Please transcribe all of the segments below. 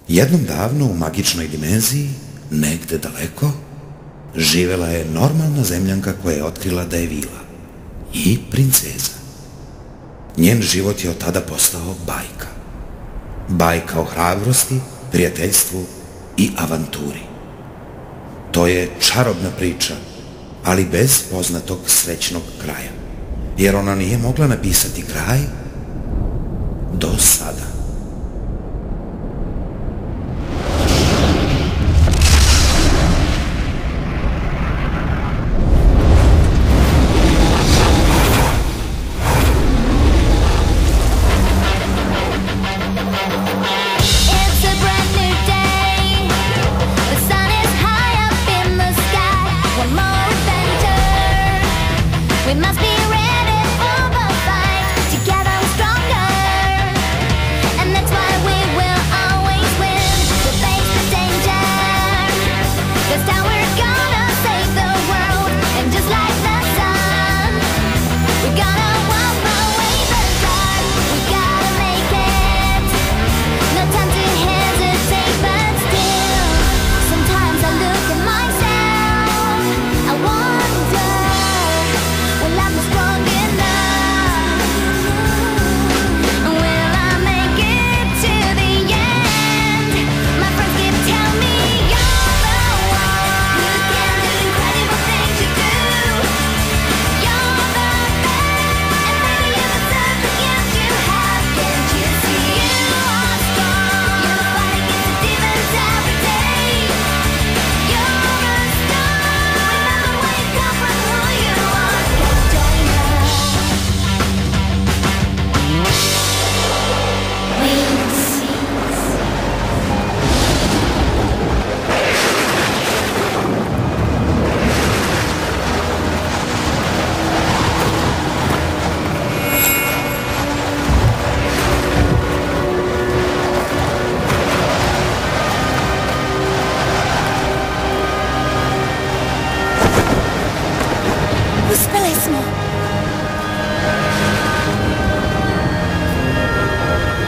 Jednom davno u magičnoj dimenziji, negde daleko, živela je normalna zemljanka koja je otkrila da je vila i princeza. Njen život je od tada postao bajka. Bajka o hrabrosti, prijateljstvu i avanturi. To je čarobna priča, ali bez poznatog srećnog kraja, jer ona nije mogla napisati kraj do sada.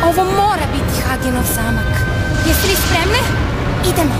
Ovo mora biti Hagenov zamak. Jeste li spremne? Idemo.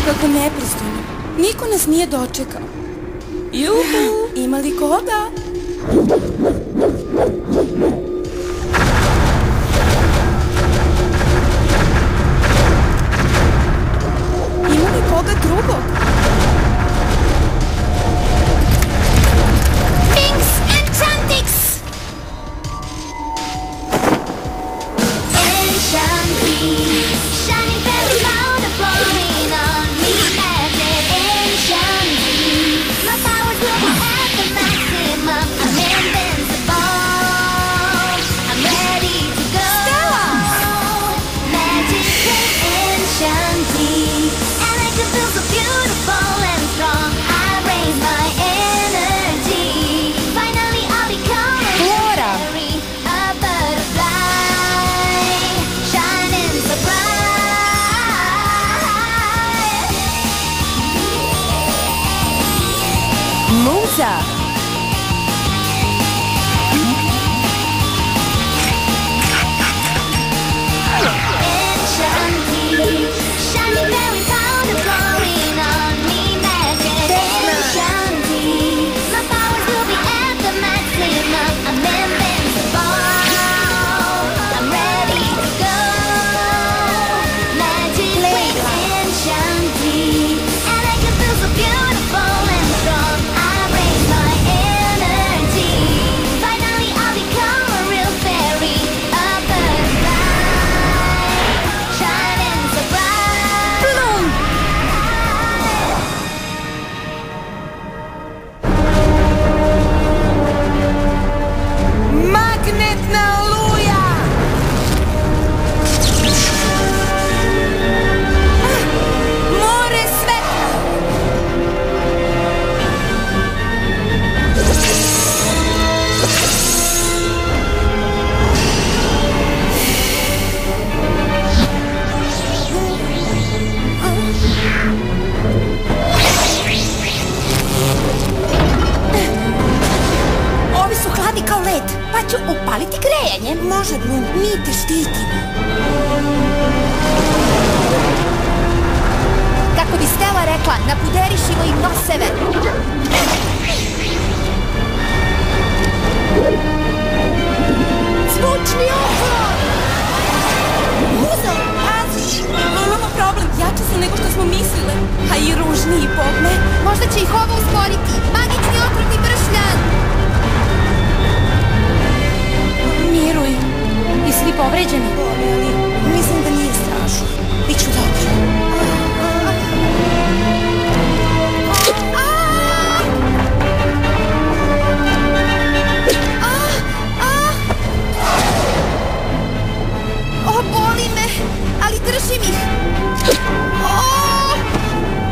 Kako nepristojno. Niko nas nije dočekao. Juhu, ima li koga? Ima li koga drugog? Binks Enchantix! Enchantrix, shining fairy powder flowing on me, magic enchantrix. My powers will be at the maximum. I'm invincible. led, pa ću upaliti grejanje. Može, Blum, mi te štitimo. Kako bi Stella rekla, napuderišimo im noseve. Zvučni oklon! Muzo, pazi! Imamo problem, jače su nego što smo mislile. A i ružniji bogme. Možda će ih ovo usporiti. Magični otrovni bršljan! Miruj. Jesi li povređeni? Boli, ali mislim da nije strašno. Biću dobro. Boli me, ali držim ih.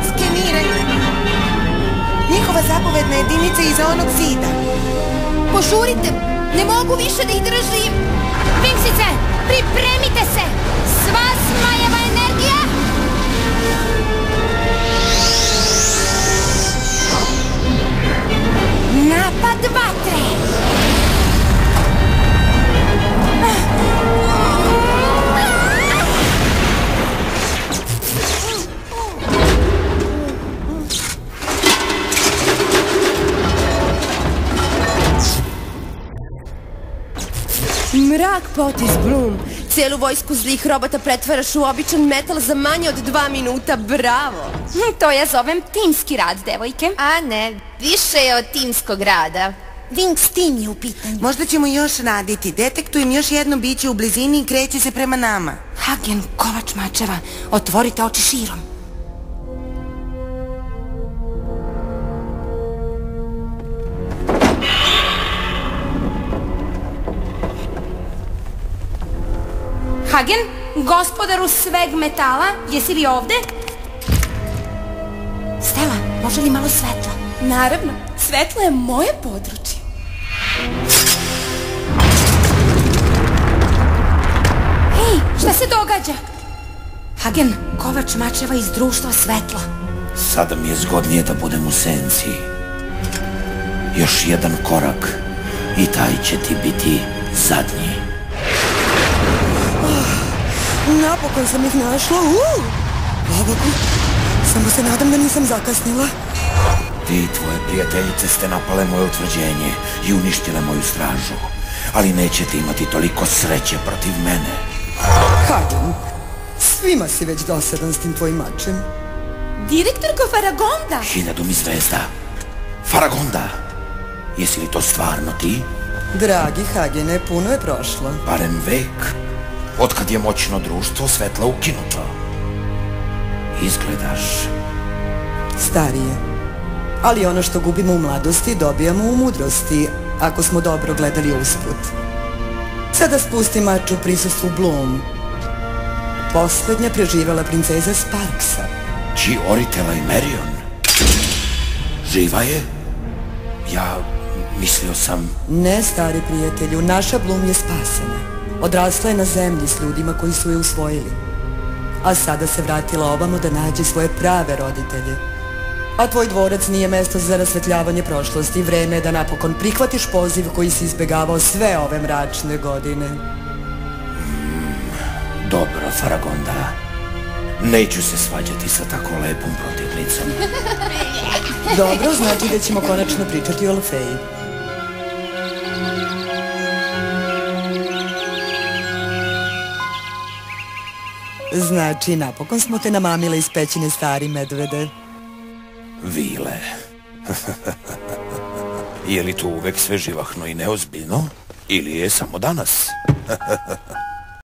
Skeniranje. Njihova zapovedna jedinica je iza onog zida. Požurite, ne mogu više da ih držim. Vimsice, pripremite se. Sva smajeva energija. Napad vatre. Mrak potis, Blum. Celu vojsku zlih robota pretvaraš u običan metal za manje od 2 minuta. Bravo! To ja zovem timski rad, devojke. A ne, više je od timskog rada. Wings Team je u pitanju. Možda ćemo još raditi. Detektujem još jedno biće u blizini i kreće se prema nama. Hagen, kovač mačeva, otvorite oči širom. Hagen, gospodaru sveg metala, jesi li ovde? Stella, može li malo svetla? Naravno, svetlo je moje područje. Hej, šta se događa? Hagen, kovač mačeva iz društva svetla. Sada mi je zgodnije da budem u senci. Još jedan korak i taj će ti biti zadnji. Napokon sam ih našla. Babaku, samo se nadam da nisam zakasnila. Ti i tvoje prijateljice ste napale moje utvrđenje i uništile moju stražu. Ali nećete imati toliko sreće protiv mene. Hagen, svima si već dosadan s tim tvojim mačem. Direktorko Faragonda! 1000 mi zvezda. Faragonda, jesi li to stvarno ti? Dragi Hagene, puno je prošlo. Barem vek, otkad je moćno društvo svetla ukinuto. Izgledaš Starije. Ali ono što gubimo u mladosti dobijamo u mudrosti, ako smo dobro gledali usput. Sada spusti mač u prisustvu Bloom. Poslednja preživela princeza Sparksa. Chiorithela i Merion. Živa je? Ja mislio sam... Ne, stari prijatelju, naša Bloom je spasena. Odrasla je na zemlji s ljudima koji su je usvojili. A sada se vratila ovamo da nađe svoje prave roditelje. A tvoj dvorac nije mesto za rasvetljavanje prošlosti. Vreme je da napokon prihvatiš poziv koji si izbegavao sve ove mračne godine. Dobro, Faragonda. Neću se svađati sa tako lepom protivnicom. Dobro, znači da ćemo konačno pričati o Alfeji. Znači, napokon smo te namamile iz pećine, stari medvede. Vile. Je li to uvek sve živahno i neozbiljno? Ili je samo danas?